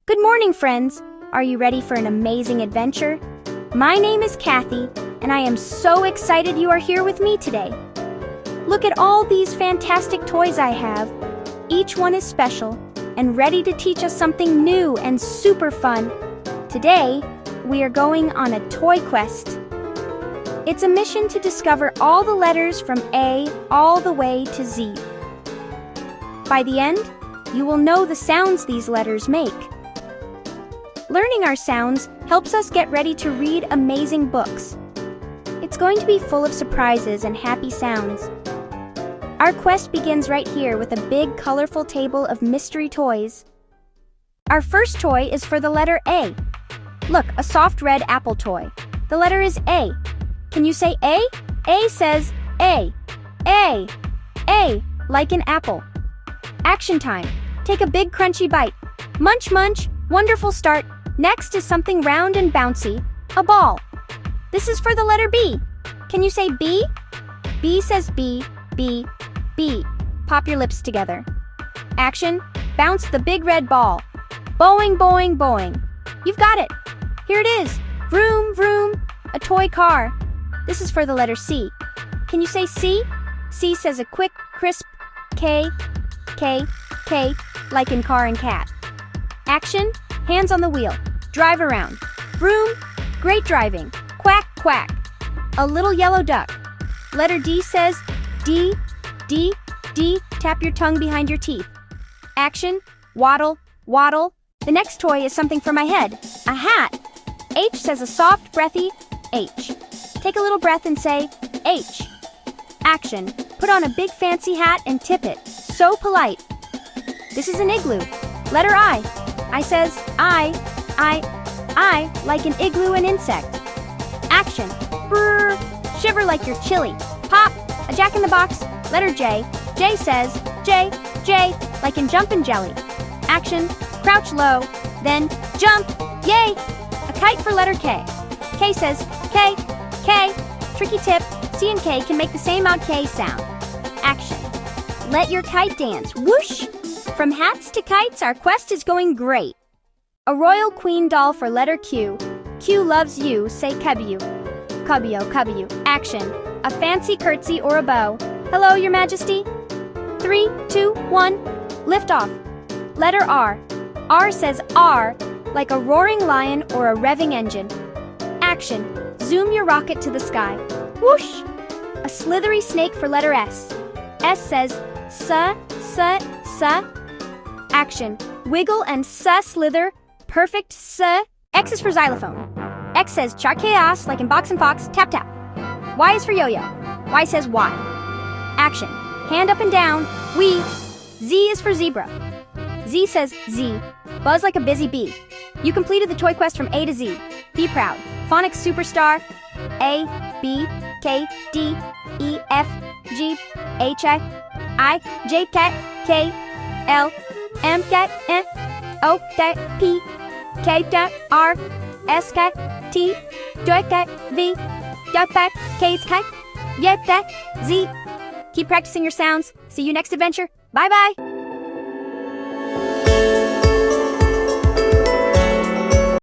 Good morning, friends. Are you ready for an amazing adventure? My name is Kathy, and I am so excited you are here with me today. Look at all these fantastic toys I have. Each one is special and ready to teach us something new and super fun. Today, we are going on a toy quest. It's a mission to discover all the letters from A all the way to Z. By the end, you will know the sounds these letters make. Learning our sounds helps us get ready to read amazing books. It's going to be full of surprises and happy sounds. Our quest begins right here with a big, colorful table of mystery toys. Our first toy is for the letter A. Look, a soft red apple toy. The letter is A. Can you say A? A says A. A. A, like an apple. Action time. Take a big crunchy bite. Munch, munch. Wonderful start. Next is something round and bouncy, a ball. This is for the letter B. Can you say B? B says B, B, B. Pop your lips together. Action, bounce the big red ball. Boing, boing, boing. You've got it. Here it is. Vroom, vroom, a toy car. This is for the letter C. Can you say C? C says a quick, crisp K, K, K, like in car and cat. Action, hands on the wheel. Drive around. Vroom, great driving. Quack, quack. A little yellow duck. Letter D says D, D, D. Tap your tongue behind your teeth. Action, waddle, waddle. The next toy is something for my head. A hat. H says a soft, breathy H. Take a little breath and say H. Action, put on a big fancy hat and tip it. So polite. This is an igloo. Letter I. I says I, like an igloo and insect. Action, brrr, shiver like you're chilly. Pop, a jack-in-the-box. Letter J. J says J, J, like in jumpin' jelly. Action, crouch low, then jump, yay! A kite for letter K. K says K, K. Tricky tip, C and K can make the same out K sound. Action, let your kite dance, whoosh! From hats to kites, our quest is going great. A royal queen doll for letter Q. Q loves you, say Cubby. Cubby. Action, a fancy curtsy or a bow. Hello, your majesty. 3, 2, 1, lift off. Letter R. R says R, like a roaring lion or a revving engine. Action, zoom your rocket to the sky. Whoosh! A slithery snake for letter S. S says S. Action, wiggle and slither. Perfect X is for xylophone. X says chaos, like in Box and Fox, tap tap. Y is for yo-yo. Y says Y. Action, hand up and down, wee. Z is for zebra. Z says Z, buzz like a busy bee. You completed the toy quest from A to Z. Be proud. Phonics superstar. A, B, K, D, E, F, G, H, I, J, K, L, M, N, O, P, K, R, S, T, V, K, Z. Keep practicing your sounds. See you next adventure. Bye-bye.